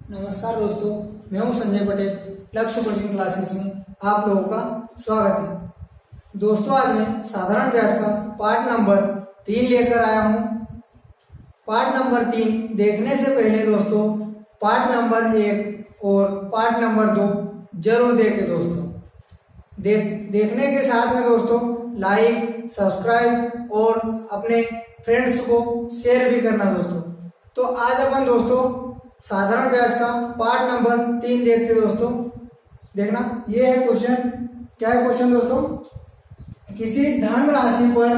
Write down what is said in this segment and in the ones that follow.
नमस्कार दोस्तों, मैं हूं संजय पटेल। लक्ष्य कोचिंग क्लासेस में आप लोगों का स्वागत है। दोस्तों, आज मैं साधारण व्यास का पार्ट नंबर 3 लेकर आया हूं। पार्ट नंबर 3 देखने से पहले दोस्तों पार्ट नंबर 1 और पार्ट नंबर 2 जरूर देखें दोस्तों। देखने के साथ में दोस्तों लाइक, सब्सक्राइब और अपने फ्रेंड्स को शेयर भी करना दोस्तों। तो आज अपन दोस्तों साधारण व्यास का पार्ट नंबर 3 देखते दोस्तों। देखना, ये है क्वेश्चन। क्या है क्वेश्चन दोस्तों? किसी धन राशि पर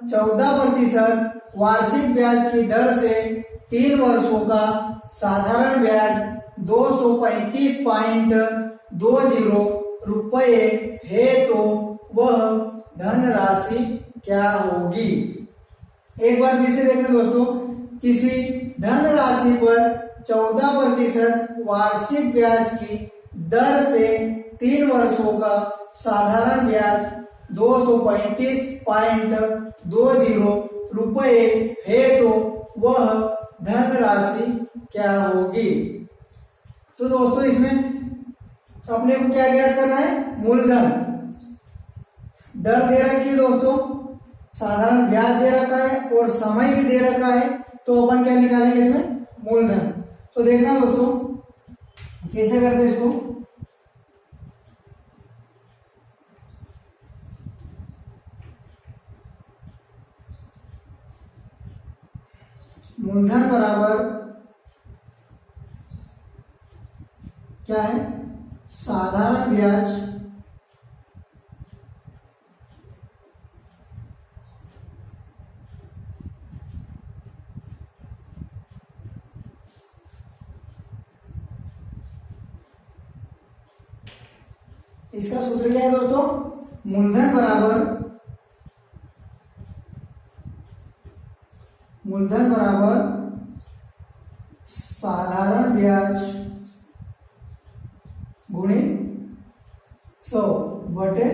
14% वार्षिक ब्याज की दर से 3 वर्षों का साधारण ब्याज 235.20 रुपये है तो वह धन राशि क्या होगी? एक बार फिर से देखना दोस्तों। किसी धन राशि पर 14% वार्षिक ब्याज की दर से 3 वर्षों का साधारण ब्याज 235.20 रुपये है तो वह धन राशि क्या होगी? तो दोस्तों इसमें अपने को क्या ज्ञात करना है? मूलधन। दर दे रखी है दोस्तों, साधारण ब्याज दे रखा है और समय भी दे रखा है। तो अपन क्या निकालेंगे इसमें? मूलधन। तो देखना दोस्तों कैसे करते हैं इसको। मूलधन बराबर क्या है? साधारण ब्याज इसका सूत्र क्या है दोस्तों? मूलधन बराबर साधारण ब्याज गुणित 100 बटे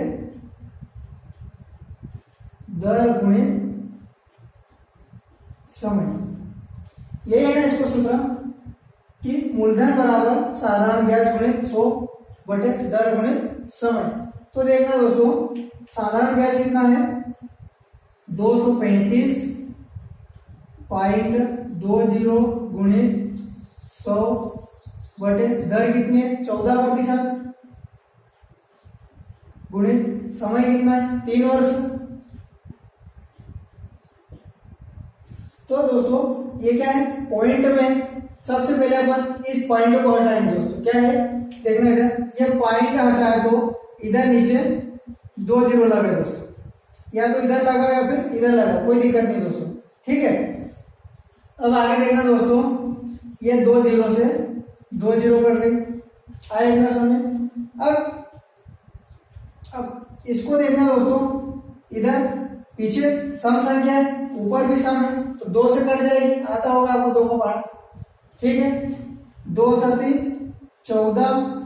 दर गुणित समय। यही है ना इसको सूत्र कि मूलधन बराबर साधारण ब्याज गुणित 100 बटे दर गुणित समय। तो देखना दोस्तों साधारण ब्याज कितना है? 235.20 गुणित 100 बटे दर कितनी है? 14% गुणित समय कितना है? 3 वर्ष। तो दोस्तों ये क्या है? पॉइंट में सबसे पहले अपन इस पॉइंट को हटाएंगे दोस्तों। क्या है? देखना इधर, ये पॉइंट हटाए तो इधर नीचे 2 जीरो लगे दोस्तों, या तो इधर लगा या फिर इधर लगा, कोई दिक्कत नहीं दोस्तों। ठीक है, अब आगे देखना दोस्तों, ये 2 जीरो से 2 जीरो कर देंगे, आए इतना समझ। अब इसको देखना दोस्तों, इधर पीछे सम संख्या है, ऊपर भी सम है, तो 2 से कट जाएगी। आता होगा आपको 2 का पार्ट। ठीक है, 2 सती 14,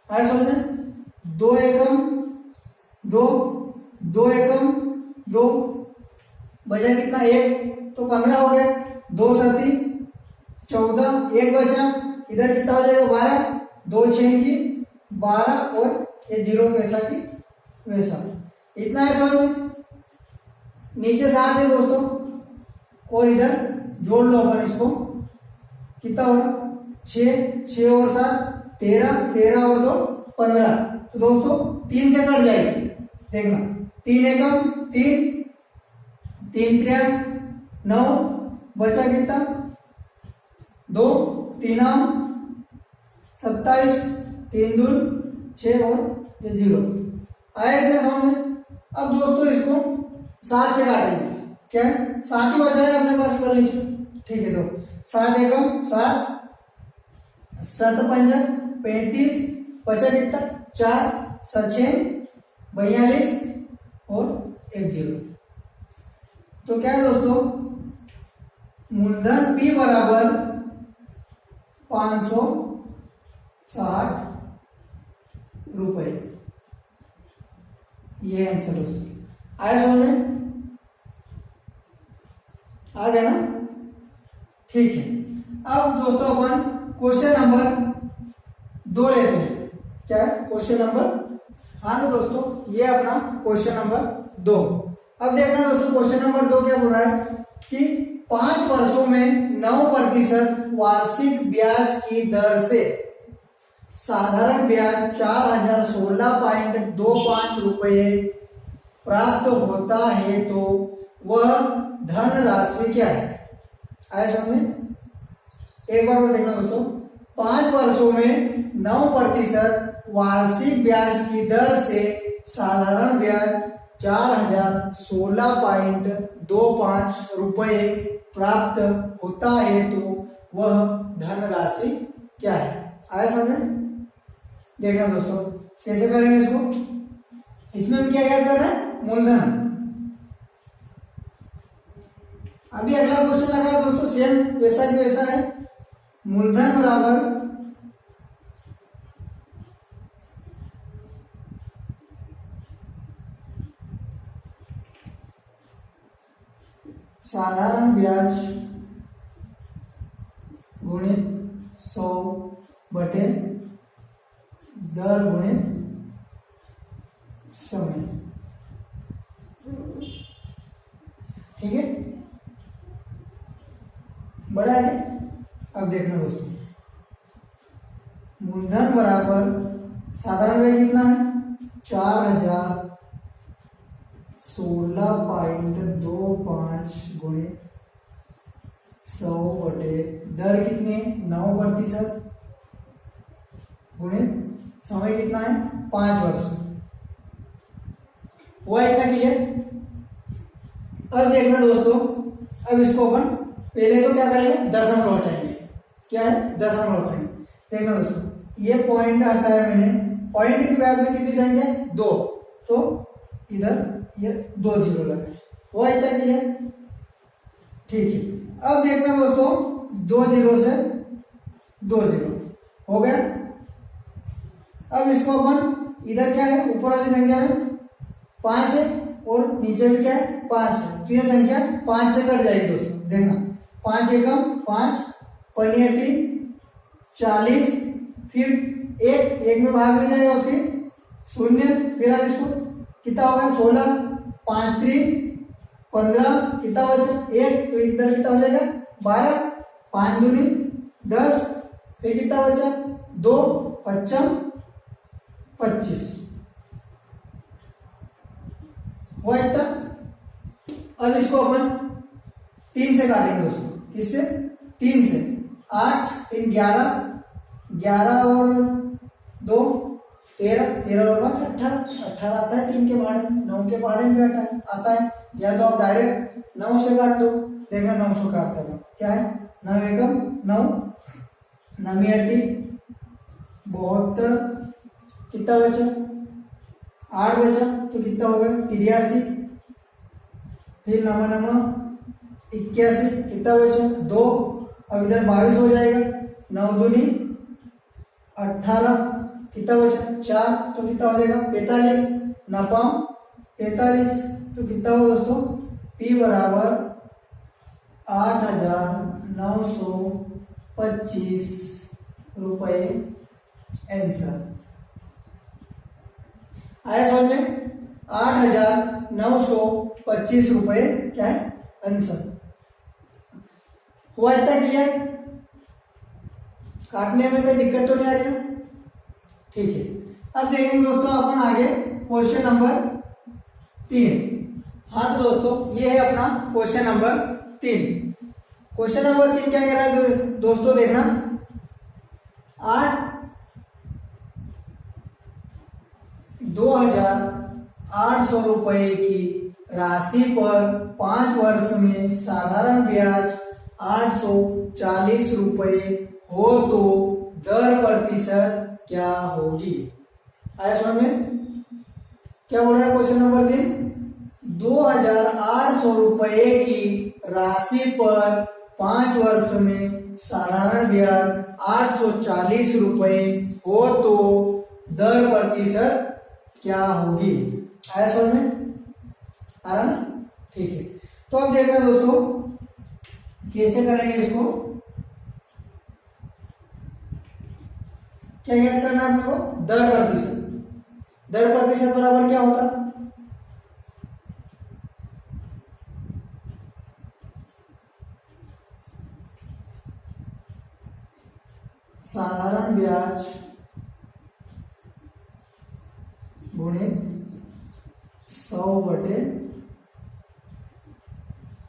आए समझ में। 2 एकम 2, 2 एकम 2, बचा कितना? 1, तो 15 हो गया। 2 सती 14, 1 बचा, इधर कितना हो जाएगा? 12, 2 6 की 12 और ये जीरो कैसा की वैसा। इतना है समझ में। नीचे 7 है दोस्तों, और इधर जोड़ लो अपन इसको, कितना होगा? 6, 6 और 7 13, 13 और 2 15। तो दोस्तों 3 से कट जाएगी। देखना, 3 एकम 3, 3 त्रिया 9, बचा कितना? 2, 3 27, 3 दूर 6 और ये 0। आया इतना समझ में। अब दोस्तों इसको 7 से काटेंगे। क्या है? 7 ही बचा है अपने पास, कर लीजिए। ठीक है, तो 7 एकम 7, 7 पंजा 35, बचा कितना? 4, 7 6 42 और 1 0। तो क्या है दोस्तों? मूलधन P बराबर 560 रुपए। ये आंसर दोस्तों आया समझ में? आ गया ना? ठीक है, अब दोस्तों अपन क्वेश्चन नंबर 2 लेते हैं। क्या है क्वेश्चन नंबर, हाँ तो दोस्तों ये अपना क्वेश्चन नंबर 2। अब देखना दोस्तों क्वेश्चन नंबर 2 क्या बोल रहा है कि 5 वर्षों में 9% वार्षिक ब्याज की दर से साधारण ब्याज 4016.25 रुपये प्राप्त होता है तो वह धन राशि क्या है। आया समझ में? एक बार वो देखना दोस्तों, 5 वर्षों में 9% वार्षिक ब्याज की दर से साधारण ब्याज 4016.25 रुपये प्राप्त होता है तो वह धन राशि क्या है। आया समझ? देखना दोस्तों कैसे करेंगे इसको। इसमें भी क्या याद कर रहे हैं, मूलधन। अभी अगला क्वेश्चन लगा है दोस्तों सेम वैसा की वैसा है। मूलधन बराबर साधारण ब्याज गुणित 100 बटे दर गुणित समय। ठीक है, बड़ा है। अब देखना दोस्तों, मूलधन बराबर साधारण ब्याज कितना है 4016.25 गुणित 100 बटे दर कितनी है 9% गुणित समय कितना है 5 वर्ष। हुआ इतना क्लियर। अब देखना दोस्तों, अब इसको अपन पहले तो क्या करेंगे, दशमलव हटाएंगे। क्या है, दशमलव हटाएंगे। देखना दोस्तों, ये पॉइंट हटाया मैंने, पॉइंट के बाद में कितनी संख्या 2, तो इधर ये 2 जीरो लगे। हुआ इतना क्लियर। ठीक है, अब देखना दोस्तों 2 जीरो से 2 जीरो हो गया। अब इसको अपन इधर क्या है, ऊपर वाली संख्या में 5 है और नीचे में क्या है 5 है, तो ये संख्या 5 से कट जाएगी दोस्तों। देखना 5 एकम 5 पंचेटी 40, फिर एक में भाग नहीं जाएगा उसके 0, फिर आप इसको कितना होगा 16, 5 3 15 कितना बचा 1, तो इधर कितना हो जाएगा 12, 5 दूनी 10, फिर कितना बचा 2 5 25। हुआ इतना। अब इसको अपन 3 से काटेंगे दोस्तों। किससे, 3 से। 8 3 11, 11 और 2 13, 13 और 5 18, 18 आता है 3 के पहाड़े में, 9 के पहाड़े में भी आता है। या तो आप डायरेक्ट 9 से काट दो। देखना 9 से काटते हैं क्या है, 9 एकम 9, 9 अट्ठी 72, कितना बचा 8 बचा, तो कितना हो गया 83, फिर 9 9 81, कितना बचा 2, अब इधर 22 हो जाएगा, 9 दूनी 18, कितना बचा 4, तो कितना हो जाएगा 45, 9 5 45, तो कितना हुआ दोस्तों P बराबर 8925 रुपये आंसर। आया समझ में, 8925 रुपये क्या है आंसर। हुआ इतना क्लियर। काटने में कोई दिक्कत तो नहीं आ रही ना। ठीक है, अब देखेंगे दोस्तों अपन आगे क्वेश्चन नंबर 3। हाँ तो दोस्तों ये है अपना क्वेश्चन नंबर 3। क्वेश्चन नंबर 3 क्या कह रहा है दोस्तों, देखना 2800 रुपए की राशि पर 5 वर्ष में साधारण ब्याज 840 रुपए हो तो दर प्रतिशत क्या होगी। आया समझ में, क्या बोल रहा है क्वेश्चन नंबर 3, 2800 रुपए की राशि पर 5 वर्ष में साधारण ब्याज 840 रुपए हो तो दर प्रतिशत क्या होगी। आया समझ में, आ रहा ना। ठीक है, तो अब देखना दोस्तों कैसे करेंगे इसको। क्या ज्ञात करना है अपने को? दर प्रतिशत। दर प्रतिशत बराबर क्या होता है? साधारण ब्याज गुणे 100 बटे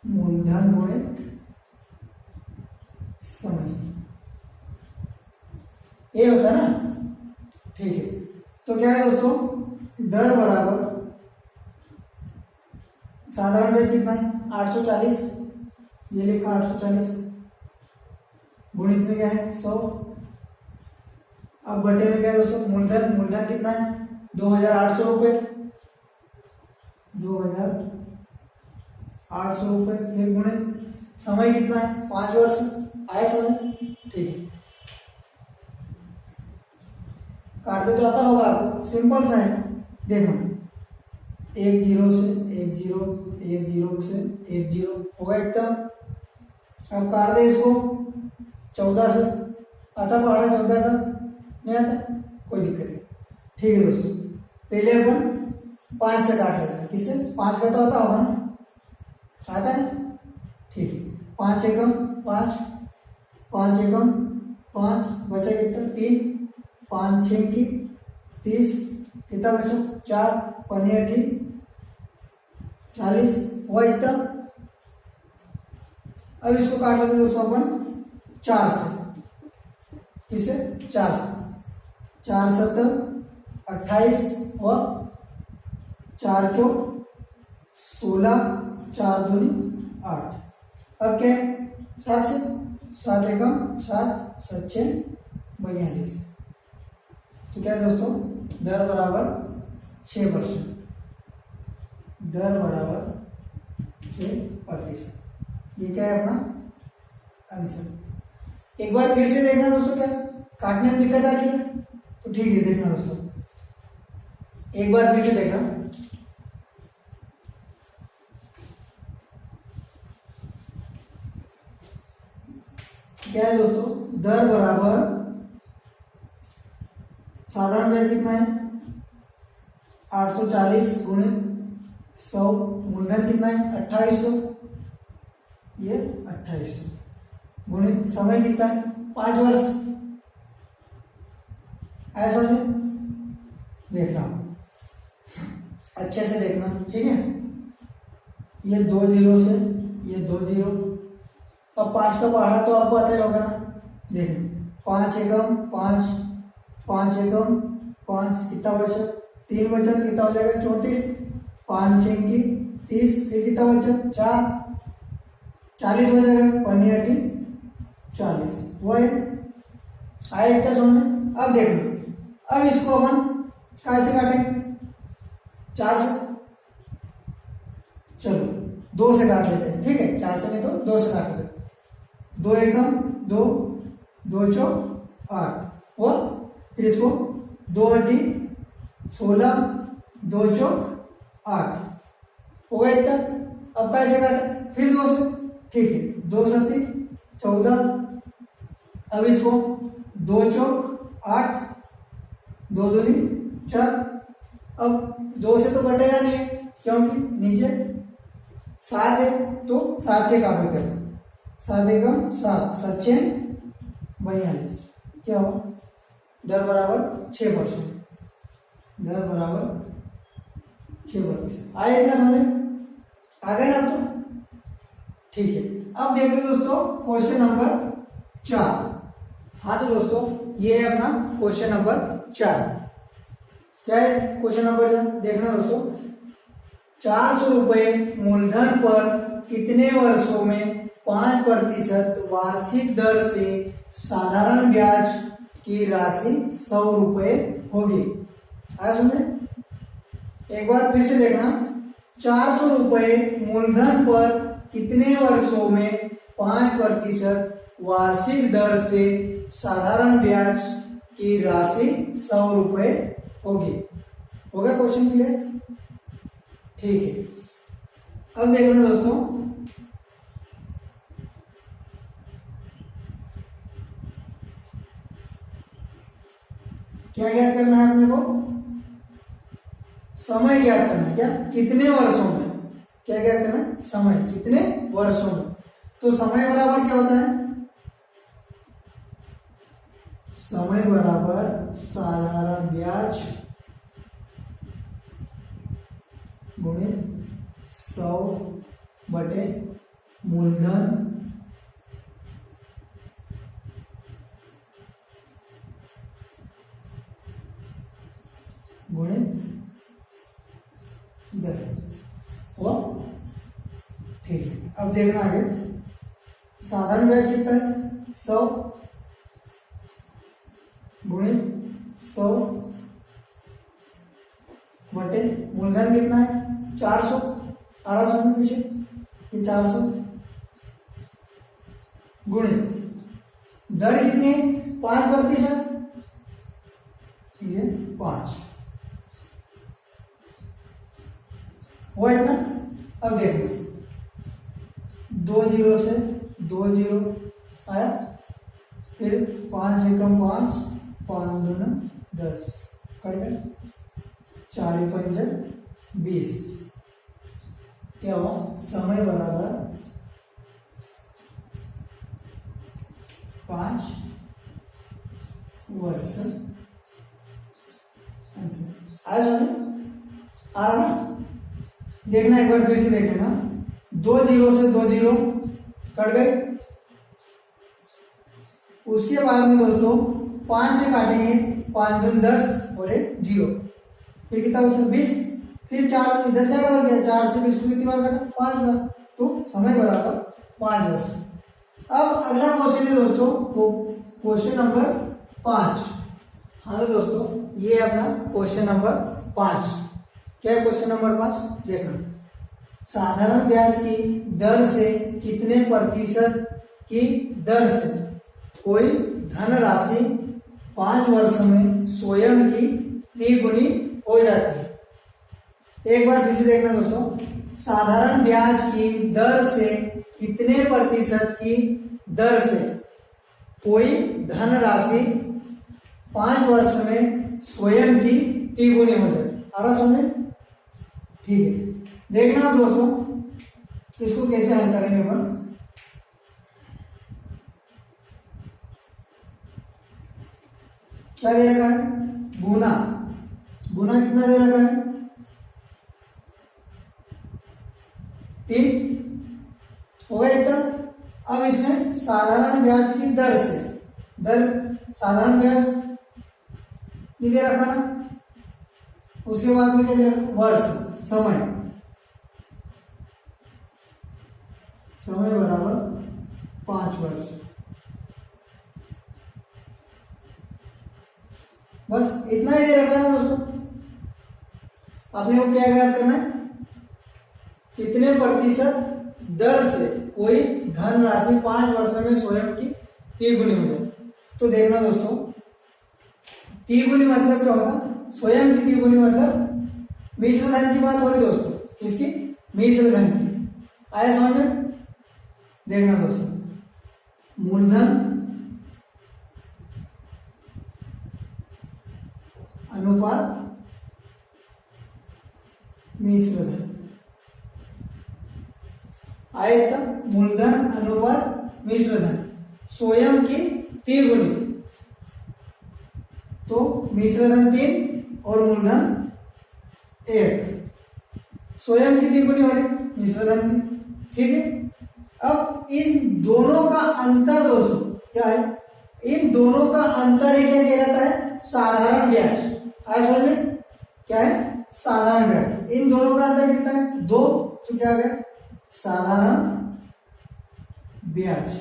मूलधन गुणित समय, ये होता है ना। ठीक है, तो क्या है दोस्तों, दर बराबर साधारण ब्याज कितना है? 840, ये लिखा 840, गुणित में क्या है? 100। अब बटे में क्या है दोस्तों? मूलधन। मूलधन कितना है? 2800 रुपये। 2800 रुपये, फिर गुणित समय कितना है? 5 वर्ष। आया समझ? ठीक है, काटते तो आता होगा आपको, सिंपल सा है। देखो 1 0 से 1 0, 1 0 से 1 0 होगा एकदम। अब काट दे इसको 14 से, आता पहाड़ा 14 का? नहीं आता, कोई दिक्कत नहीं। ठीक है दोस्तों, पहले अपन 5 से काट लेते हैं। किससे? 5 का तो आता होगा ना, आता है ना? ठीक है, 5 एकम 5, 5 एकम 5, बचा कितना? 3, 5 6 की 30, कितना बचा? 4, 5 8 40, हुआ इतना। अब इसको काट लेते दोस्तों अपन 4 से। किससे? 4 से। 4 7 28 हुआ, 4 4 16, 4 2 8। अब क्या है? 7 से, 7 एकम 7, 7 6 42। तो क्या है दोस्तों? दर बराबर 6%। दर बराबर 6%। ये क्या है अपना आंसर। एक बार फिर से देखना दोस्तों, क्या काटने में दिक्कत आ रही है? तो ठीक है, देखना दोस्तों, एक बार फिर से देखना। क्या है दोस्तों? दर बराबर साधारण ब्याज कितना है? 840 गुणित 100, मूलधन कितना है? 2800, ये 2800, गुणित समय कितना है? 5 वर्ष। ऐसा समझे? देखना अच्छे से देखना, ठीक है। ये 2 0 से ये 2 0, अब 5 का पहाड़ा तो आपको आता ही होगा ना। देखना 5 एकम 5, 5 एकम 5, कितना बचा? 3 बचा, कितना हो जाएगा? 34, 5 6 की 30, फिर कितना बचा? 4, 40 हो जाएगा। 5 8 40, वो है। आया इतना समझ में? अब देखो, अब इसको अपन कैसे काटेंगे? 4 से। चलो 2 से काट लेते हैं, ठीक है। 4 से नहीं तो 2 से काट लेते हैं। 2 एकम 2, 2 चौक 8 और फिर इसको 2 8 16, 2 चौक 8 हो गया इतना। अब कैसे काटे? फिर 2 से, ठीक है। 2 7 14, अब इसको 2 चौक 8, 2 2 4। अब 2 से तो कटेगा नहीं है, क्योंकि नीचे 7 है, तो 7 से काट देते हैं। 7 एकम 7, 7 6 42, क्या हुआ? दर बराबर 6%। दर बराबर 6%। आए इतना समझे? आ गए ना? तो ठीक है। अब देखते हैं दोस्तों क्वेश्चन नंबर 4। हाँ तो दोस्तों ये है अपना क्वेश्चन नंबर 4। क्या है क्वेश्चन नंबर 4? देखना दोस्तों, 400 रुपये मूलधन पर कितने वर्षों में 5% वार्षिक दर से साधारण ब्याज की राशि 100 रुपये होगी। आया समझे? एक बार फिर से देखना, 400 रुपये मूलधन पर कितने वर्षों में 5% वार्षिक दर से साधारण ब्याज की राशि 100 रुपये होगी। हो गया क्वेश्चन क्लियर? ठीक है। अब देखना दोस्तों, क्या ज्ञात करना है अपने को? समय ज्ञात करना है। क्या? कितने वर्षों में? क्या ज्ञात करना है? समय कितने वर्षों में। तो समय बराबर क्या होता है? समय बराबर साधारण ब्याज गुणित 100 बटे मूलधन गुणित दर। हुआ? ठीक है। अब देखना आगे, साधारण ब्याज कितना है? 100 गुणित 100 बटे मूलधन कितना है? 400। 1800 में पीछे ये 400 गुणित दर कितनी है? 5%। ये 5 हुआ इतना। अब देखो 2 जीरो से 2 जीरो आया, फिर 5 एकम 5, 5 दूना 10, कट गए, 4 पंजे 20। क्या हुआ? समय बराबर 5 वर्ष। आया समझ? आ रहा ना? देखना एक बार फिर से देख लेना। 2 जीरो से 2 जीरो कट गए, उसके बाद में दोस्तों 5 से काटेंगे, 5 दून 10 और 1 जीरो, फिर कितना बचा? 20। फिर 4 इधर 4 बच गया, 4 से 20 को कितनी बार काटा? 5 बार। तो समय बराबर 5 वर्ष। अब अगला क्वेश्चन है दोस्तों, वो क्वेश्चन नंबर 5। हाँ तो दोस्तों ये अपना क्वेश्चन नंबर 5। क्या है क्वेश्चन नंबर 5? देखना, साधारण ब्याज की दर से कितने प्रतिशत की दर से कोई धनराशि 5 वर्ष में स्वयं की 3 गुनी हो जाती है। एक बार फिर से देखना दोस्तों, साधारण ब्याज की दर से कितने प्रतिशत की दर से कोई धनराशि 5 वर्ष में स्वयं की 3 गुनी हो जाती है। आ रहा समझे? ठीक है। देखना दोस्तों इसको कैसे हल करेंगे अपन। क्या दे रखा है? गुना। गुना कितना दे रखा है? 3 हो गया इतना। अब इसमें साधारण ब्याज की दर से, दर साधारण ब्याज नहीं दे रखा ना, उसके बाद में क्या दे रखा? वर्ष। समय, समय बराबर 5 वर्ष। बस इतना ही दे रखा ना दोस्तों। आपने को क्या ज्ञात करना है? कितने प्रतिशत दर से कोई धनराशि 5 वर्ष में स्वयं की 3 गुनी हो जाती। तो देखना दोस्तों, 3 गुनी मतलब क्या होता? स्वयं की 3 गुनी मतलब मिश्र धन की बात हो रही दोस्तों। किसकी? मिश्र धन की। आया समझ में? देखना दोस्तों, मूलधन अनुपात मिश्र धन। आया था? मूलधन अनुपात मिश्र धन, स्वयं की 3 गुनी। तो मिश्र धन 3 और मूलधन 1, स्वयं की 3 गुनी हो रही, मिश्र धन 3। ठीक है। अब इन दोनों का अंतर दोस्तों क्या है? इन दोनों का अंतर ही क्या किया जाता है? साधारण ब्याज। आया समझ में? क्या है? साधारण ब्याज। इन दोनों का अंतर कितना है? 2। तो क्या आ गया? साधारण ब्याज।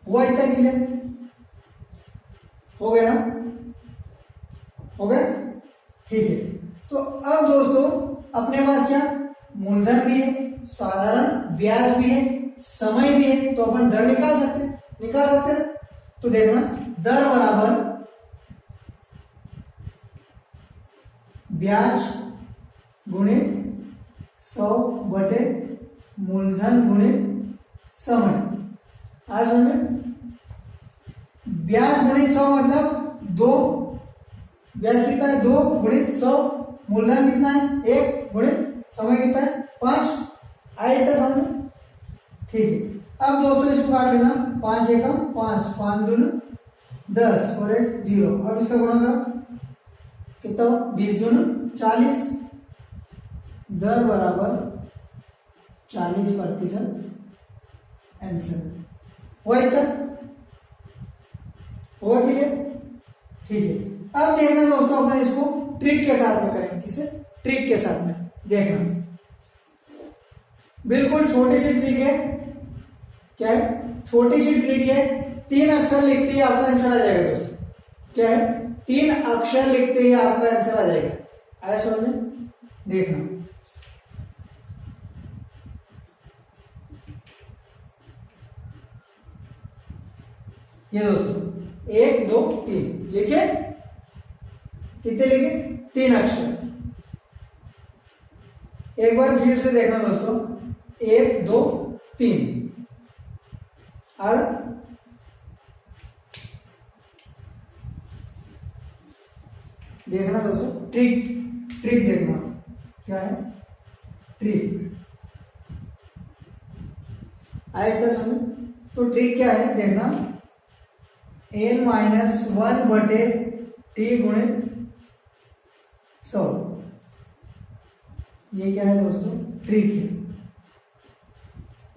हुआ इतना क्लियर? हो गया ना? हो गया? ठीक है। तो अब दोस्तों अपने पास क्या? मूलधन भी है, साधारण ब्याज भी है, समय भी है, तो अपन दर निकाल सकते हैं ना। तो देखना, दर बराबर ब्याज गुणे 100 बटे मूलधन गुणे समय। आज समझ में? ब्याज गुणे 100 मतलब 2, ब्याज कितना है 2 गुणित 100, मूलधन कितना है 1 गुणित समय कितना है 5, आया इतना समझ। ठीक है, अब दोस्तों इसको काट लेना, 5 एकम 5, 5 दूनी 10 और 1 0। अब इसका गुणा करो कितना हो 20 दूनी 40, दर बराबर 40% आंसर हुआ इतना। हुआ क्लियर? ठीक है, अब देखना दोस्तों अपन इसको ट्रिक के साथ में करेंगे। किससे? ट्रिक के साथ में। देखना बिल्कुल छोटी सी ट्रिक है। क्या है? छोटी सी ट्रिक है, 3 अक्षर लिखते ही आपका आंसर आ जाएगा दोस्तों। क्या है? 3 अक्षर लिखते ही आपका आंसर आ जाएगा। आया समझ में? देखना ये दोस्तों 1 2 3 लिखे, कितने लिखे? 3 अक्षर। एक बार फिर से देखना दोस्तों, 1 2 3 और देखना दोस्तों ट्रिक, ट्रिक देखना क्या है ट्रिक। आया इतना समझ? तो ट्रिक क्या है देखना, n-1/t गुणित 100, ये क्या है दोस्तों ट्रिक है।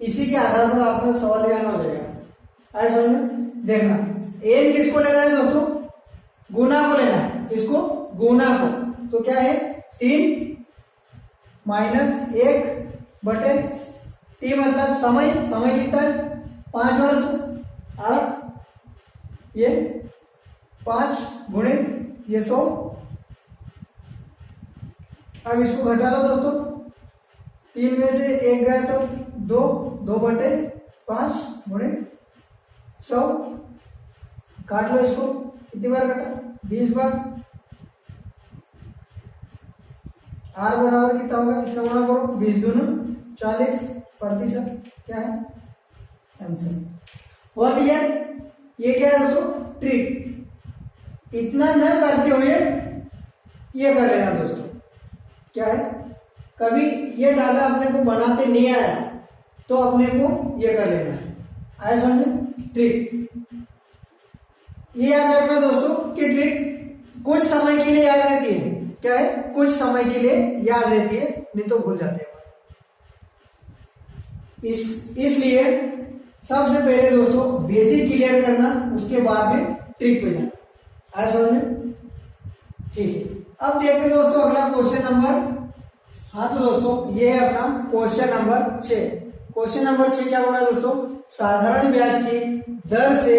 इसी के आधार पर आपका सवाल याद हो जाएगा। ऐसा समझ में? देखना n किसको लेना है दोस्तों? गुना को लेना है। किसको? गुना को। तो क्या है 3 माइनस 1/t मतलब समय, समय कितना है 5 वर्ष, और ये 5 गुणित ये 100। अब इसको घटा लो दोस्तों, 3 में से 1 गया तो 2, 2/5 गुणित 100। काट लो इसको, कितनी बार काटा? 20 बार। आर बराबर कितना होगा? इसका गुणा करो, 20 दूनी 40%। क्या है आंसर? हुआ क्लियर? ये क्या है दोस्तों ट्रिक। इतना न करते हुए ये कर लेना दोस्तों। क्या है? कभी ये डाटा अपने को बनाते नहीं आया तो अपने को ये कर लेना है। आया समझ में? ट्रिक ये याद रखना दोस्तों कि ट्रिक कुछ समय के लिए याद रहती है। क्या है? कुछ समय के लिए याद रहती है, नहीं तो भूल जाते हैं। इसलिए सबसे पहले दोस्तों बेसिक क्लियर करना, उसके बाद में ट्रिक पे जाना। आया समझ में? ठीक है, अब देखते हैं दोस्तों अगला क्वेश्चन नंबर। हाँ तो दोस्तों ये है अपना क्वेश्चन नंबर 6। क्वेश्चन नंबर 6 क्या बोला दोस्तों? साधारण ब्याज की दर से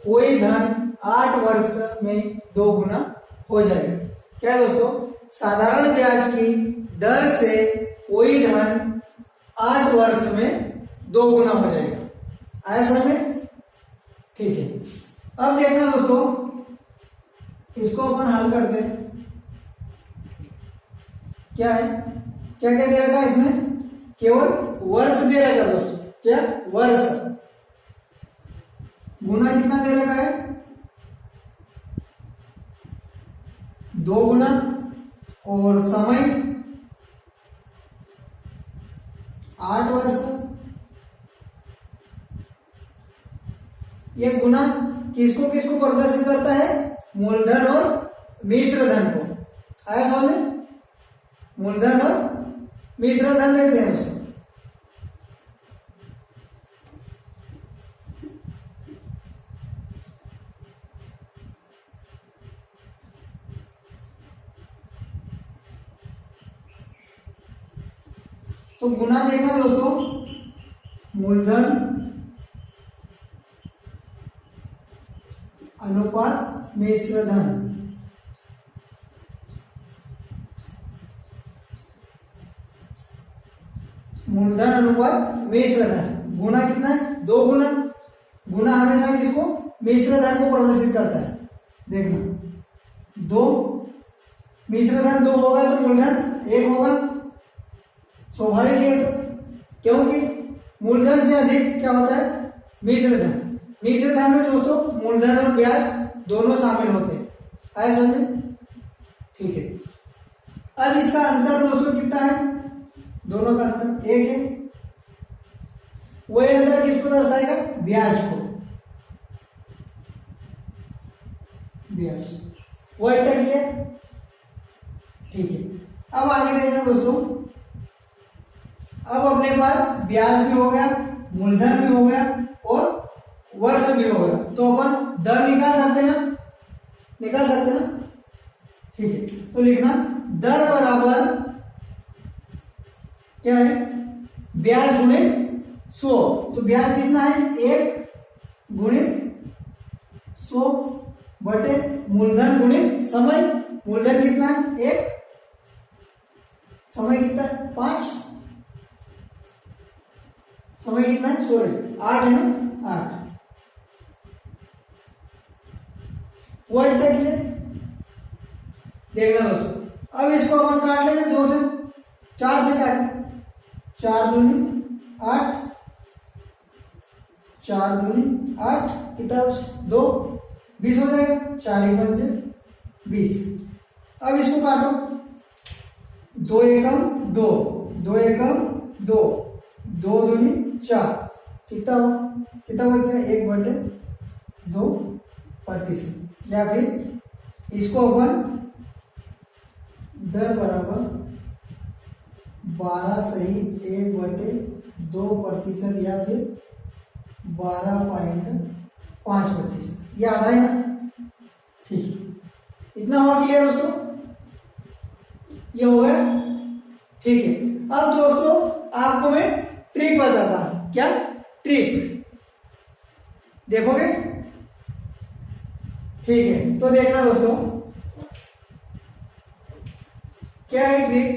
कोई धन 8 वर्ष में 2 गुना हो जाएगा। क्या है दोस्तों? साधारण ब्याज की दर से कोई धन 8 वर्ष में 2 गुना हो जाएगा। आया समझ में? ठीक है, अब देखना दोस्तों इसको अपन हल करते हैं। क्या है? क्या क्या दे रखा है इसमें? केवल वर्ष दे रखा है दोस्तों। क्या? वर्ष। गुना कितना दे रखा है? 2 गुना, और समय 8 वर्ष। ये गुना किसको किसको प्रदर्शित करता है? मूलधन और मिश्र धन को। आया समझ में? मूलधन और मिश्र धन लेते हैं उसको। तो गुना देखना दोस्तों, मूलधन अनुपात मिश्र धन। मूलधन अनुपात मिश्र धन। गुना कितना है? 2 गुना। गुना हमेशा किसको? मिश्र धन को प्रदर्शित करता है। देखना 2, मिश्र धन 2 होगा तो मूलधन 1 होगा। स्वाभाविक है, तो क्योंकि मूलधन से अधिक क्या होता है? मिश्र धन। मिश्र धन में दोस्तों मूलधन और ब्याज दोनों शामिल होते हैं। आया समझे? ठीक है। अब इसका अंतर दोस्तों कितना है? दोनों का अंतर 1 है। वही अंतर किसको दर्शाएगा? ब्याज को। ब्याज वही तक है। ठीक है। अब आगे देखना दोस्तों, अब अपने पास ब्याज भी हो गया, मूलधन भी हो गया और वर्ष भी हो गया, तो अपन दर निकाल सकते ना? निकाल सकते ना? ठीक है। तो लिखना दर बराबर क्या है? ब्याज गुणे 100। तो ब्याज कितना है? 1 गुणे 100 बटे मूलधन गुणे समय। मूलधन कितना है? 1, समय कितना है? 5, समय कितना है? सॉरी 8 है ना? 8। वो इतना क्लियर? देखना दोस्तों, अब इसको अपन काट लेंगे 2 से, 4 से काट। 4 दूनी 8, 4 दूनी 8, कितना 2, 20 हो जाएगा। 4 एक 5 20। अब इसको काटो, 2 एकम 2, 2 एकम 2, 2 दूनी 4, कितना हो? कितना बच गया? 1/2%। या फिर इसको अपन दर बराबर 12 सही 1/2% या फिर 12.5%, ये आधा है ना? ठीक है। इतना हुआ क्लियर दोस्तों? ये हो गया। ठीक है। अब दोस्तों आपको मैं ट्रिक बताता हूं। क्या ट्रिक? देखोगे? ठीक है। तो देखना दोस्तों, क्या है ट्रिक?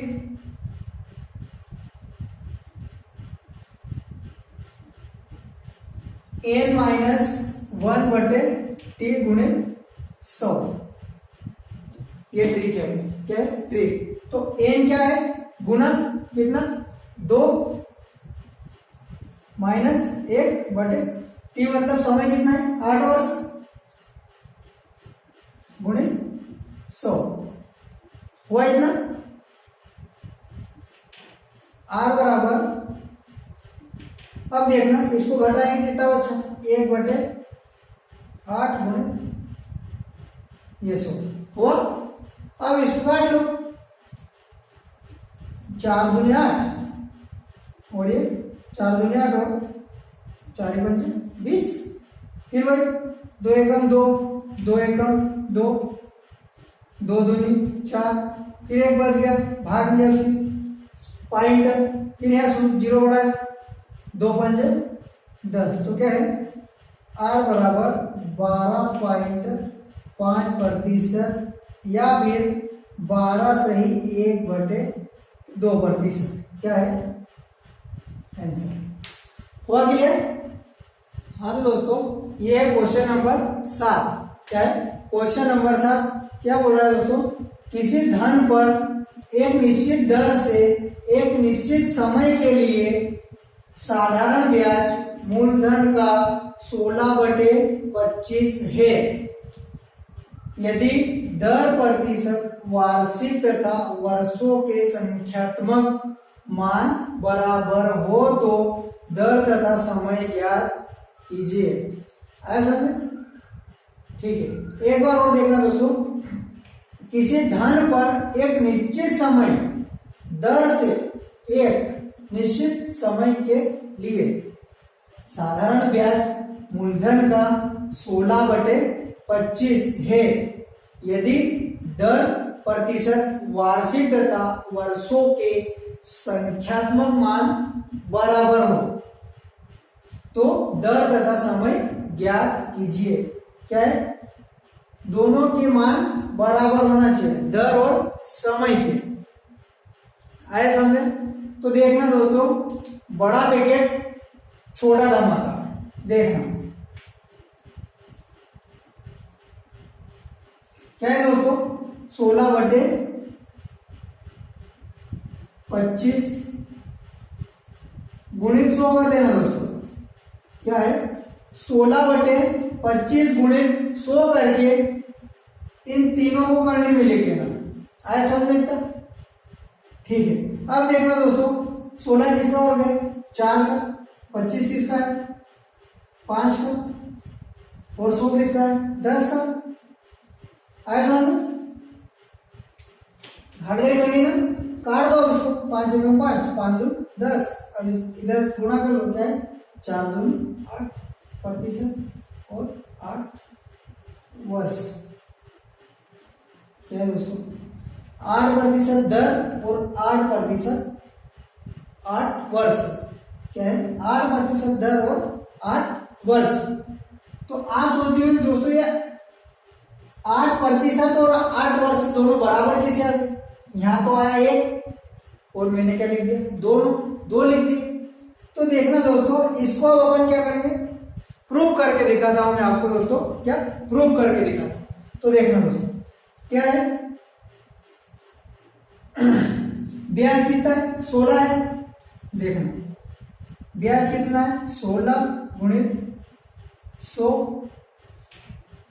n-1/t गुणे 100, ये ट्रिक है। क्या है? ट्रिक। तो n क्या है? गुना कितना? 2 माइनस 1/t, मतलब समय कितना है? 8 वर्ष गुणे 100 हुआ इतना। r बराबर, अब देखना इसको घटाएंगे कितना बचा? 1/8 गुणे ये 100 हुआ। अब इसको काट लो, 4 दूनी 8 और ये 4 दूनी 8 और 4 5 20। फिर वही 2 एकम 2, 2 एकम 2, 2 दूनी 4, फिर 1 बच गया, भाग दिया पॉइंट, फिर यहाँ 0 बढ़ाया, 2 5 10। तो क्या है? r बराबर 12.5% या फिर 12 सही 1/2%। क्या है आंसर? हुआ क्लियर? हाँ तो दोस्तों ये है क्वेश्चन नंबर 7। क्या है? क्वेश्चन नंबर 7 क्या बोल रहा है दोस्तों? किसी धन पर एक निश्चित दर से एक निश्चित समय के लिए साधारण ब्याज मूलधन का 16/25 है। यदि दर प्रतिशत वार्षिक तथा वर्षों के संख्यात्मक मान बराबर हो तो दर तथा समय ज्ञात कीजिए। ऐसा में ठीक है। एक बार और देखना दोस्तों, किसी धन पर एक निश्चित समय दर से एक निश्चित समय के लिए साधारण ब्याज मूलधन का 16/25 है। यदि दर प्रतिशत वार्षिक तथा वर्षों के संख्यात्मक मान बराबर हो तो दर तथा समय ज्ञात कीजिए। क्या है? दोनों के मान बराबर होना चाहिए, दर और समय के। आए समझे? तो देखना दोस्तों, बड़ा पैकेट छोटा धमाका देखना। क्या है दोस्तों? 16/25 गुणित 100 कर देना दोस्तों। क्या है? 16/25 गुणित 100 करके इन तीनों को करने में लिख लेना। आया समझ में इतना? ठीक है। अब देखना दोस्तों 16 किसका और गए, 4 का, 25 किसका है, 5 का, और 100 किसका है, 10 का। आया समझ में? हट गई करनी ना, काट दो इसको, 5 में 5, 5 दून 10। अब इधर गुणा कर लो, क्या है, 4 दून 8 प्रतिशत और 8 वर्ष। क्या है दोस्तों, 8% दर और 8% 8 वर्ष। क्या है, 8% दर और 8 वर्ष। तो आप सोचिए दोस्तों, ये 8% और 8 वर्ष दोनों बराबर कैसे आ गए? यहां तो आया 1 और मैंने क्या लिख दिया, दोनों 2 लिख दिए। तो देखना दोस्तों, इसको अब अपन क्या करेंगे, प्रूव करके दिखाता हूं मैं आपको दोस्तों, क्या प्रूव करके दिखाता। तो देखना दोस्तों क्या है, ब्याज कितना है, 16 है। देखना ब्याज कितना है, 16 गुणित 100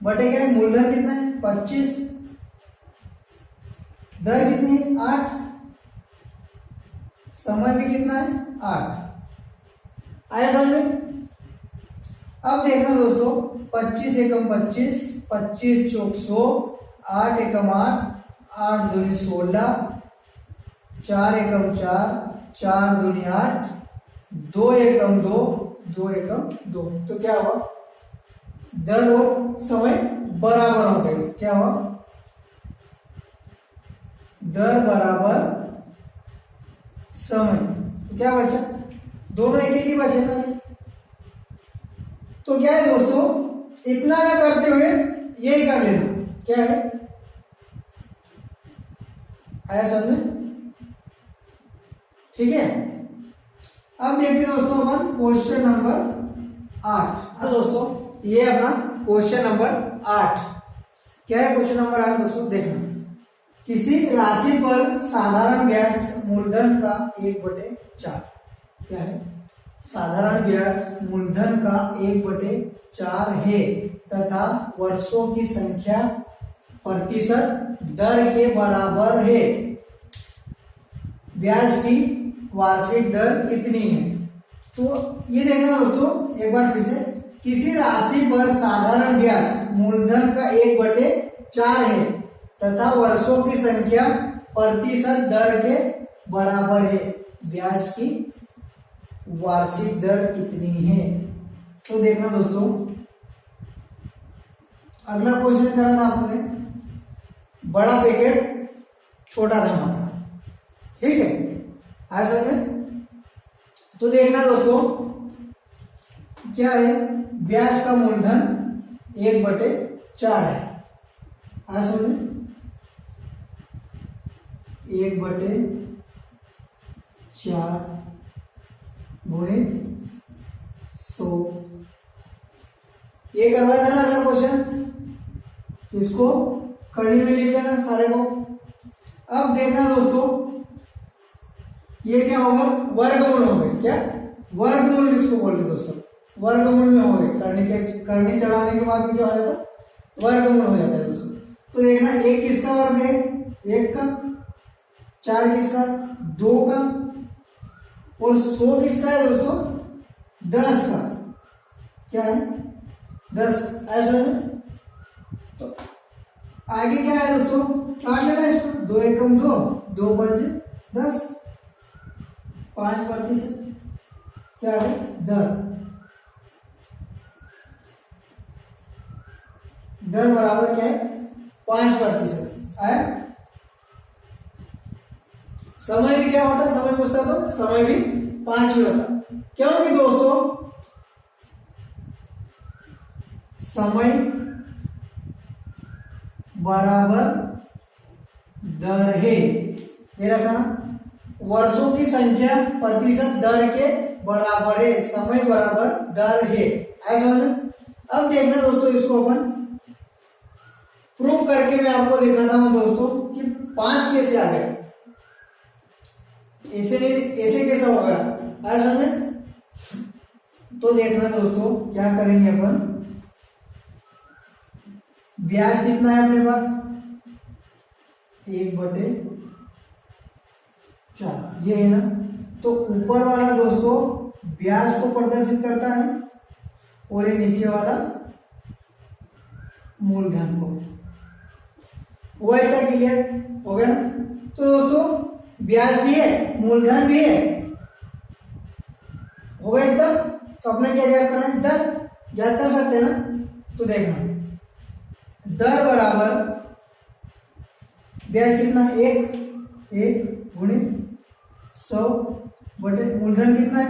बटे क्या है, मूलधन कितना है, 25, दर कितनी है, 8, समय भी कितना है, 8। आया समझ में? अब देखना दोस्तों, 25 एकम 25, 25 चौक 100, 8 एकम 8, 8 दूनी 16, 4 एकम 4, 4 दूनी 8, 2 एकम 2, 2 एकम 2। तो क्या हुआ, दर और समय बराबर हो गए। क्या हुआ, दर बराबर समय। तो क्या बचा, दोनों एक ही बचे ना। तो क्या है दोस्तों, इतना ना करते हुए यही कर लेना। क्या है, आया समझ में? ठीक है। अब देखिए दोस्तों अपन क्वेश्चन नंबर 8। तो दोस्तों ये अपना क्वेश्चन नंबर 8। क्या है क्वेश्चन नंबर 8 दोस्तों, देखना, किसी राशि पर साधारण ब्याज मूलधन का 1/4। क्या है, साधारण ब्याज मूलधन का 1/4 है तथा वर्षों की संख्या प्रतिशत दर के बराबर है। ब्याज की वार्षिक दर कितनी है? तो ये देखना दोस्तों एक बार फिर से, किसी राशि पर साधारण ब्याज मूलधन का 1/4 है तथा वर्षों की संख्या प्रतिशत दर के बराबर है। ब्याज की वार्षिक दर कितनी है? तो देखना दोस्तों, अगला क्वेश्चन करा था आपने, बड़ा पैकेट छोटा धमाका। ठीक है, आया समझ में? तो देखना दोस्तों क्या है, ब्याज का मूलधन 1/4 है। आया समझ में? 1/4 गुणित 100। ये करवाया था ना अगला क्वेश्चन, इसको कड़ी में लिख लेना सारे को। अब देखना दोस्तों, ये क्या होगा, वर्गमूल हो गए। क्या, वर्गमूल इसको बोलते दोस्तों, वर्गमूल में हो गए। करनी चढ़ाने के बाद में जो आ जाता वर्गमूल हो जाता है दोस्तों। तो देखना 1 किसका वर्ग है, 1 का, 4 किसका, 2 का, और 100 किसका है दोस्तों, 10 का। क्या है, 10। ऐसा है। तो आगे क्या है दोस्तों, काट लेना इसको, 2 एकम 2, 2 पंजे 10, 5%। क्या है, दर। दर बराबर क्या है, 5%। आया। समय भी क्या होता है, समय पूछता तो समय भी 5 ही होता। क्योंकि दोस्तों समय बराबर दर है, ये रखा ना, वर्षों की संख्या प्रतिशत दर के बराबर है, समय बराबर दर है। ऐसा ना। अब देखना दोस्तों, इसको अपन प्रूव करके मैं आपको दिखाता हूं दोस्तों कि 5 कैसे आ गया। ऐसे नहीं, ऐसे कैसा होगा, ऐसा में। तो देखना दोस्तों क्या करेंगे अपन, ब्याज कितना है अपने पास 1/4 ये है ना। तो ऊपर वाला दोस्तों ब्याज को प्रदर्शित करता है और ये नीचे वाला मूलधन को। वो इतना क्लियर हो गया ना। तो दोस्तों ब्याज भी है मूलधन भी है, हो गया इतना। तो अपने क्या ज्ञात करना है, दर ज्ञात कर सकते हैं ना। तो देखना दर बराबर ब्याज कितना है 1 गुणे 100 बटे मूलधन कितना है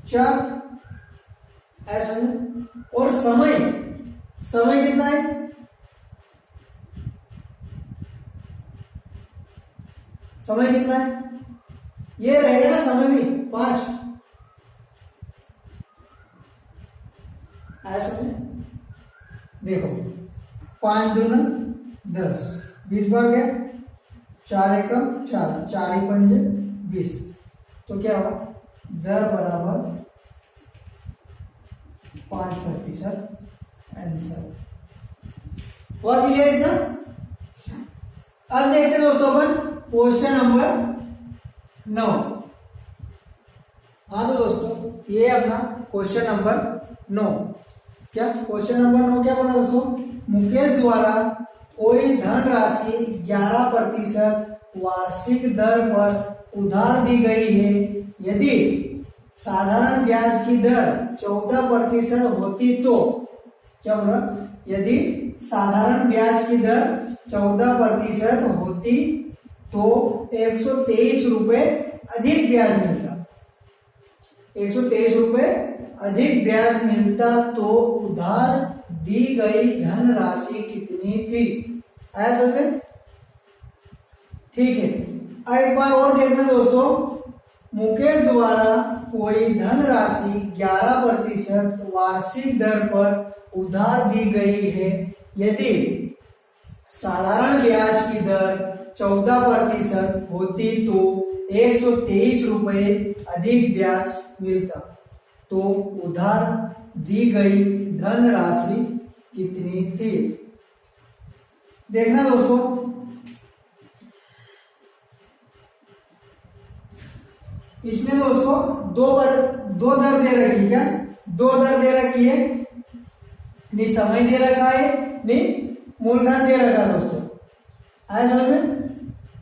4 ऐसा है। और समय कितना है ये रहेगा ना समय भी 5 ऐसा है। देखो 5 दूना 10 20 बार गया 4 एकम 4 4 ही 5 20। तो क्या होगा दर बराबर 5% आंसर हुआ क्लियर इतना। अब देखते हैं दोस्तों अपन क्वेश्चन नंबर 9। हाँ तो दोस्तों ये अपना क्वेश्चन नंबर 9। क्या क्वेश्चन नंबर 9 क्या बोला दोस्तों, मुकेश द्वारा कोई धनराशि 11% वार्षिक दर पर उधार दी गई है। यदि साधारण ब्याज की दर 14% होती तो क्या बोला, यदि साधारण ब्याज की दर 14% होती तो 123 रुपए अधिक ब्याज मिलता। 123 रुपए अधिक ब्याज मिलता तो उधार दी गई धनराशि कितनी थी। ऐसा समझे, ठीक है। एक बार और देखना दोस्तों, मुकेश द्वारा कोई धनराशि 11% वार्षिक दर पर उधार दी गई है। यदि साधारण ब्याज की दर 14% होती तो 123 रुपए अधिक ब्याज मिलता तो उधार दी गई धनराशि कितनी थी। देखना दोस्तों, इसमें दोस्तों दो दर दे रखी है। क्या दो दर दे रखी है, नहीं समय दे रखा है नहीं मूलधन दे रखा है दोस्तों। आया समझ में।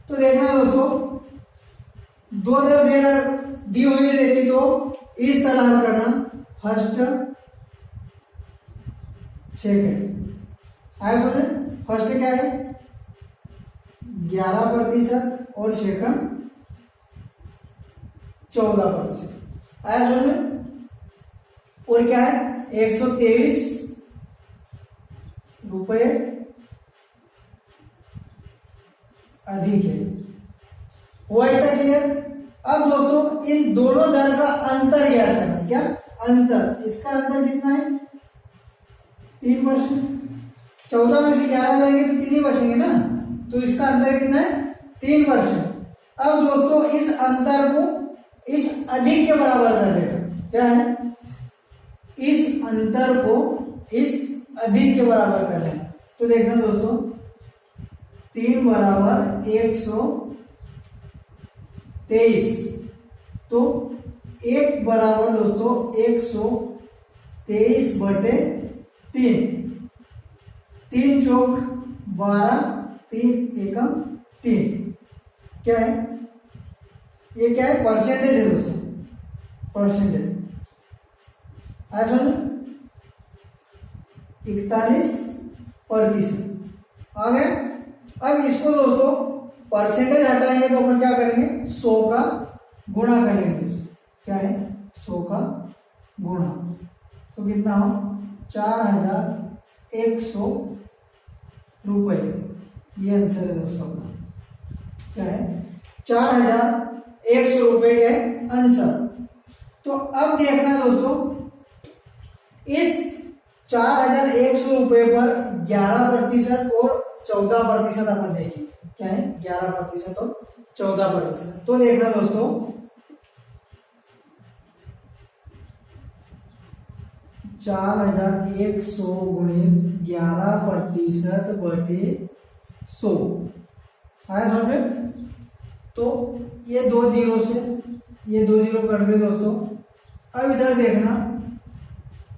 तो देखना दोस्तों दो दर दी हुई रहती तो इस तरह हल करना, फर्स्ट सेकेंड। आया समझ। फर्स्ट क्या है 11% और सेकंड 14%। आया समझ में। और क्या है 123 रुपए अधिक है। हुआ इतना क्लियर। अब दोस्तों इन दोनों दर का अंतर ज्ञात करना। क्या अंतर, इसका अंतर कितना है 3%। 14 में से 11 जाएंगे तो 3 ही बचेंगे ना, तो इसका अंतर कितना है 3%। अब दोस्तों इस अंतर को इस अधिक के बराबर कर देगा। क्या है, इस अंतर को इस अधिक के बराबर कर लेना। तो देखना दोस्तों 3 बराबर 123 तो 1 बराबर दोस्तों 123 बटे 3। 3 चौक 12 3 एकम 3। क्या है ये, क्या है परसेंटेज है दोस्तों, परसेंटेज। ऐसा 41% आ गया। अब इसको दोस्तों परसेंटेज हटाएंगे तो अपन क्या करेंगे 100 का गुणा करेंगे दोस्तों। क्या है 100 का गुणा तो कितना हो 4100 रुपए। ये आंसर है दोस्तों अपना। क्या है 4100 रुपए के आंसर। तो अब देखना दोस्तों इस 4100 रुपए पर 11% और 14% अपन देखेंगे। क्या है 11% और 14%। तो देखना दोस्तों 4100 गुणित 11% बटे 100 आया समझ में। तो ये 2 जीरो से ये 2 जीरो कट गए दोस्तों। अब इधर देखना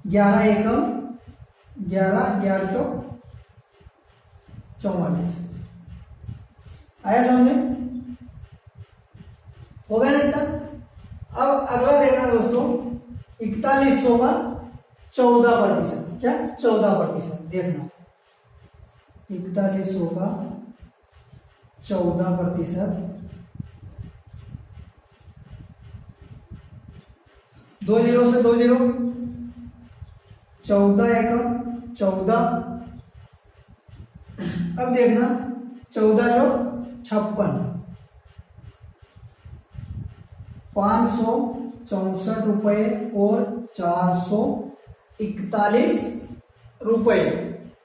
11 एकम 11 11 चौक 44 आया समझ में, हो गया ना इतना। अब अगला देखना दोस्तों 4100 का 14%, क्या 14% देखना 4100 का 14%, 2 जीरो से 2 जीरो 14 एकम 14। अब देखना 14 चौक 56, 564 रुपए और 441 रुपए।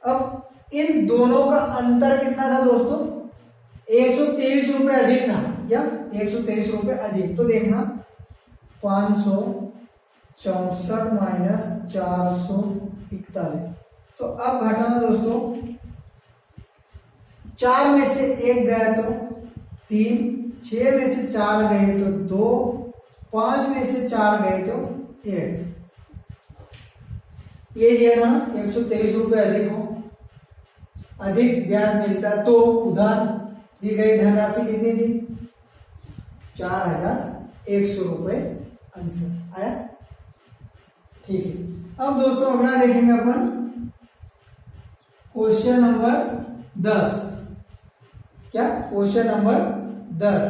अब इन दोनों का अंतर कितना था दोस्तों, 123 रुपए अधिक था, क्या 123 रुपए अधिक। तो देखना 564 माइनस 441। तो अब घटाना दोस्तों, 4 में से 1 गया तो 3, 6 में से 4 गए तो 2, 5 में से 4 गए तो 1। ये दिया ना 123 रुपए अधिक हो, अधिक ब्याज मिलता तो उधार दी गई धनराशि कितनी थी, 4100 रुपए आंसर आया। ठीक है, अब दोस्तों अगला देखेंगे अपन क्वेश्चन नंबर 10। क्या क्वेश्चन नंबर 10।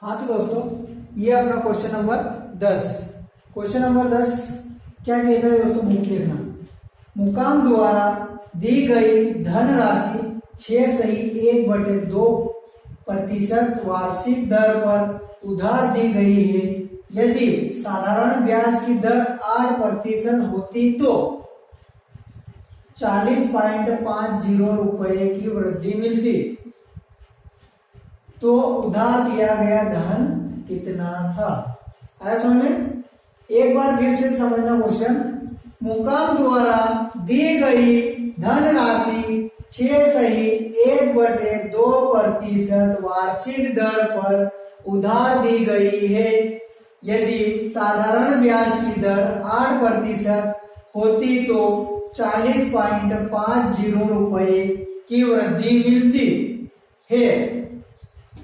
हाँ तो दोस्तों ये अपना क्वेश्चन नंबर 10। क्वेश्चन नंबर 10 क्या कहता है दोस्तों, बुक देखना। मुकाम द्वारा दी गई धनराशि 6/1/2% वार्षिक दर पर उधार दी गई है। यदि साधारण ब्याज की दर 8% होती तो 40.50 रुपए की वृद्धि मिलती, तो उधार दिया गया धन कितना था। आया समझ में, एक बार फिर से समझना क्वेश्चन। मुकाम द्वारा दी गई धनराशि 6/1/2% वार्षिक दर पर उधार दी गई है। यदि साधारण ब्याज की दर 8% होती तो 40.50 रुपए की वृद्धि मिलती है,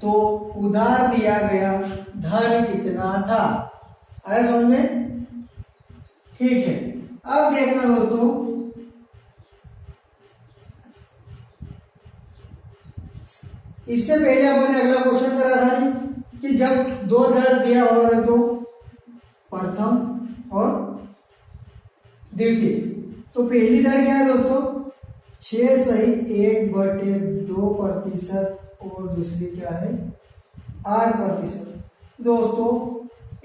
तो उधार दिया गया धन कितना था। आया समझ में, ठीक है। अब देखना दोस्तों, इससे पहले अपन ने अगला क्वेश्चन करा था नहीं कि जब 2000 दिया होगा तो प्रथम और द्वितीय, तो पहली दर क्या है दोस्तों 6/1/2% और दूसरी क्या है 8%। दोस्तों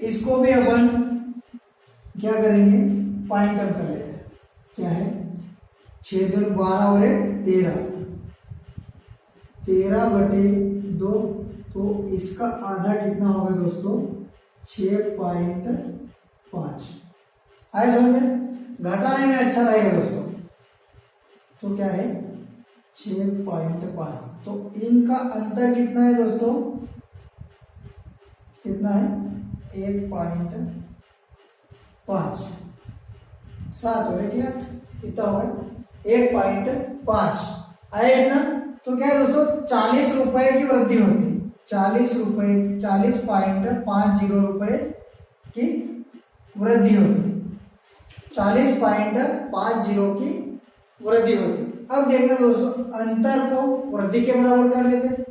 इसको भी अपन क्या करेंगे, पॉइंट अप कर लेते हैं। क्या है 6 दूर 12 और 13, 13/2, तो इसका आधा कितना होगा दोस्तों 6.5। आए समझ में, घटाने में अच्छा रहेगा दोस्तों। तो क्या है 6.5, तो इनका अंतर कितना है दोस्तों, कितना है 1.5, 7 हो गया, कितना होगा 1.5 आया इतना। तो क्या है दोस्तों 40 रुपए की वृद्धि होती है, 40 रुपए 40.50 रुपए की वृद्धि होती है, 40.50 की वृद्धि होती है। अब देखना दोस्तों अंतर को वृद्धि के बराबर कर लेते हैं।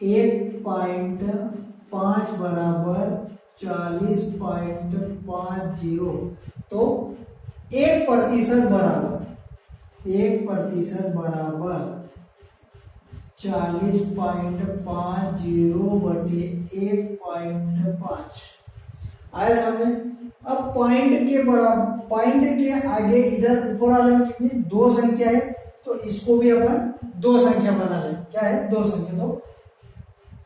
1.5 बराबर 40.50, तो 1% बराबर 1% बराबर 40.50/1.5 आया सामने। अब पॉइंट के बराबर, पॉइंट के आगे इधर ऊपर वाले में कितनी 2 संख्या है, तो इसको भी अपन 2 संख्या बना लें। क्या है 2 संख्या, तो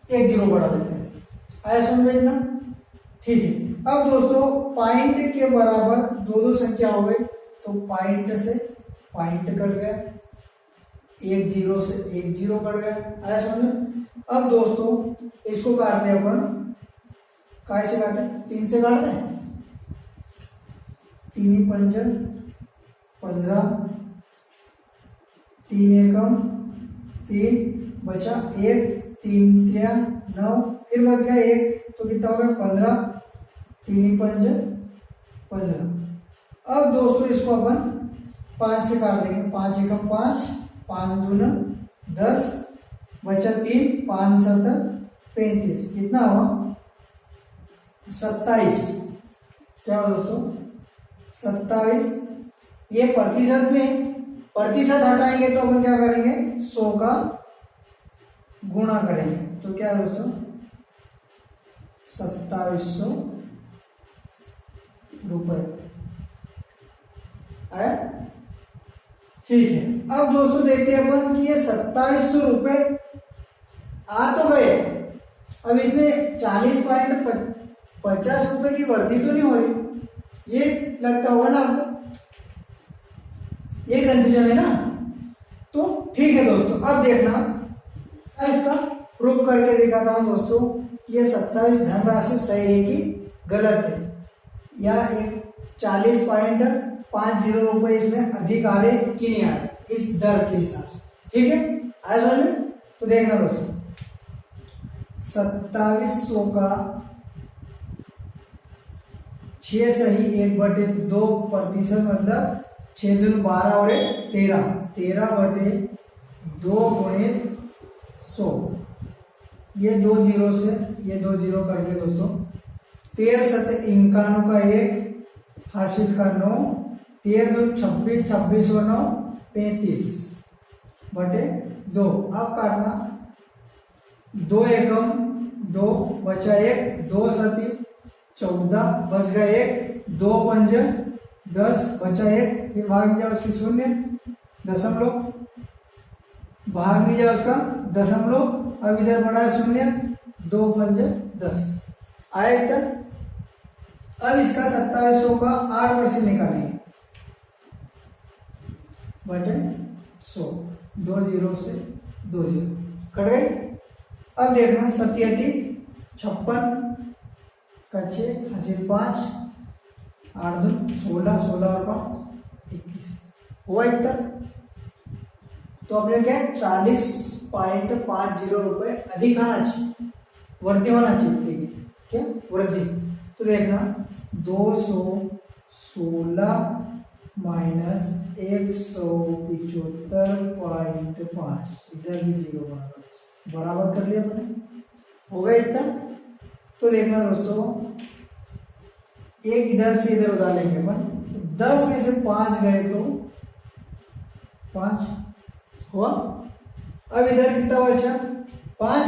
एक जीरो बढ़ा देते हैं। आया समझ में इतना? ठीक है। अब दोस्तों पॉइंट के बराबर दो दो संख्या हो गई, तो पॉइंट से पॉइंट कट गया, एक जीरो से एक जीरो कट गया। आया समझ में? अब दोस्तों इसको काटते हैं अपन, काय से काटे? 3 से काट दें। 3 पंज 15, 3 एकम 3, बचा 1, 3 त्रिया 9, फिर बच गया 1, तो कितना हो गया? 15, 3 पंज 15। अब दोस्तों इसको अपन 5 से काट देंगे। 5 एकम 5, 5 दूना 10, बचा 3, 5 7 35, कितना हुआ? 27। क्या हुआ दोस्तों? 27। ये प्रतिशत में, प्रतिशत हटाएंगे तो अपन क्या करेंगे? 100 का गुणा करेंगे, तो क्या है दोस्तों? 2700 रुपए आया। ठीक है। अब दोस्तों देखते हैं अपन कि ये 2700 रुपए आ तो गए, अब इसमें 40.50 रुपए की वृद्धि तो नहीं हो रही, ये लगता होगा ना आपको? ये कंफ्यूजन है ना? तो ठीक है दोस्तों, अब देखना इसका प्रूफ करके दिखाता हूं दोस्तों कि ये 27 धनराशि सही है कि गलत है, या एक 40.50 रुपए इसमें अधिक आ रहे कि नहीं आ रहे इस दर के हिसाब से। ठीक है, आया समझ में? तो देखना दोस्तों 2700 का 6 सही 1/2% मतलब 6 दूनी 12 और 13, 13/2 गुणित 100। ये 2 जीरो से ये 2 जीरो कट गए दोस्तों। 13 7 51 का 1, हासिल का 9, 13 2 26, 26 और 9 35/2। अब काटना 2 एकम 2, बचा 1, 2 सती 14, बच गया 1, 2 पंज 10, बचा 1, फिर भाग गया उसकी 0 दशमलव, भाग नहीं जाए उसका दशमलव, अब इधर बढ़ा 0, 2 पंज 10 आया इधर। अब इसका 2700 का 8% निकालेंगे बटे 100, 2 जीरो से 2 जीरो कट गए। अब देखना 57 56 का 6, हासिल 5, 8 2 16, 16 और 5 21 हुआ इतना। तो अपने क्या 40.50 रुपए अधिक आना चाहिए, वृद्धि होना चाहिए। क्या वृद्धि? तो देखना 216 माइनस 175.5, इधर भी जीरो बराबर कर लिया अपने, हो गया इतना। तो देखना दोस्तों एक इधर से इधर उधार लेंगे अपन, 10 में से 5 गए तो 5 हुआ। अब इधर कितना बचा? 5।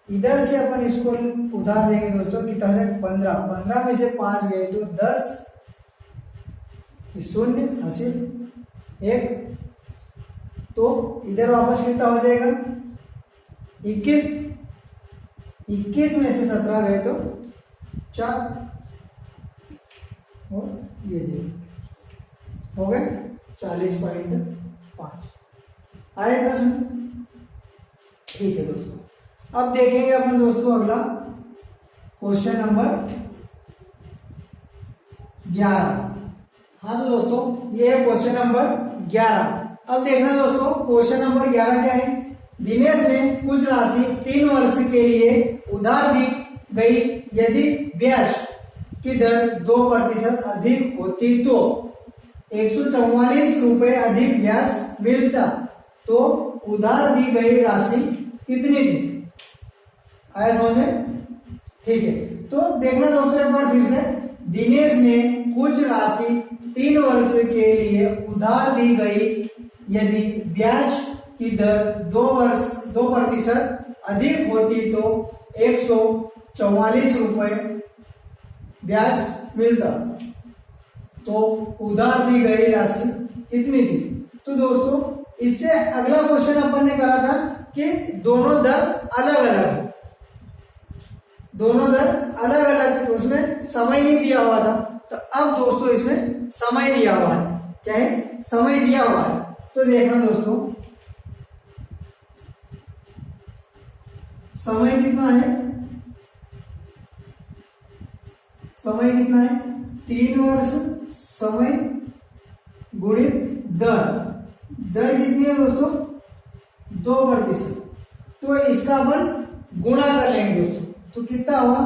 इधर से अपन इसको उधार देंगे दोस्तों, कितना हो जाएगा? 15। 15 में से 5 गए तो 10, 0 हासिल 1, तो इधर वापस कितना हो जाएगा? 21। 21 में से 17 गए तो 4, और ये हो गए 40.5 आए 10 में। ठीक है दोस्तों, अब देखेंगे अपन दोस्तों अगला क्वेश्चन नंबर 11। हाँ तो दोस्तों ये है क्वेश्चन नंबर 11। अब देखना दोस्तों क्वेश्चन नंबर 11 क्या है? दिनेश ने कुछ राशि 3 वर्ष के लिए उधार दी गई, यदि ब्याज की दर 2% अधिक होती तो 144 रुपए अधिक ब्याज मिलता, तो उधार दी गई राशि कितनी थी? आया समझ में? ठीक है, तो देखना दोस्तों एक बार फिर से, दिनेश ने कुछ राशि 3 वर्ष के लिए उधार दी गई, यदि ब्याज की दर 2% अधिक होती तो 144 रुपए ब्याज मिलता, तो उधार दी गई राशि कितनी थी? तो दोस्तों इससे अगला क्वेश्चन अपन ने करा था कि दोनों दर अलग अलग, दोनों दर अलग अलग थे, उसमें समय नहीं दिया हुआ था। तो अब दोस्तों इसमें समय दिया हुआ है, क्या है, समय दिया हुआ है। तो देखना दोस्तों समय कितना है, समय कितना है 3 वर्ष, समय गुणित दर, दर कितनी है दोस्तों 2%। तो इसका अपन गुणा कर लेंगे दोस्तों, तो कितना हुआ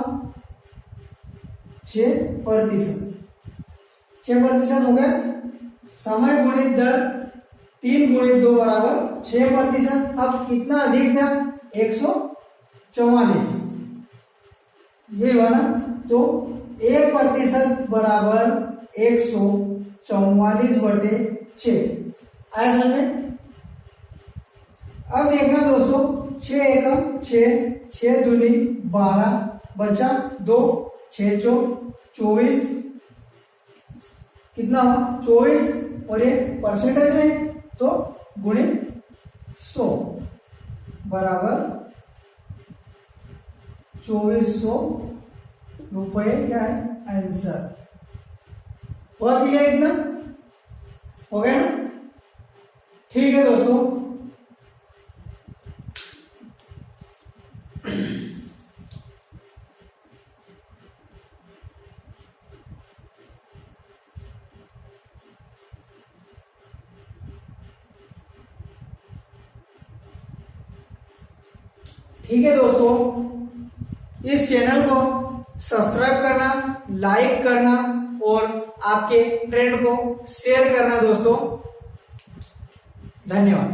6%, 6% हो गया। समय गुणित दर 3 गुणित 2 बराबर 6%। अब कितना अधिक था 144, ये हुआ ना। तो 1% बराबर 144/6 आया समझ में। अब देखना दोस्तों 6 एकम 6, 6 दूनी 12, बचा 2, 6 चौक 24, कितना हुआ 24, और ये परसेंटेज में तो गुणित 100 बराबर 2400 रुपए, क्या है आंसर। हुआ क्लियर, इतना हो गया ना। ठीक है दोस्तों, ठीक है दोस्तों, इस चैनल को सब्सक्राइब करना, लाइक करना और आपके फ्रेंड को शेयर करना दोस्तों। धन्यवाद।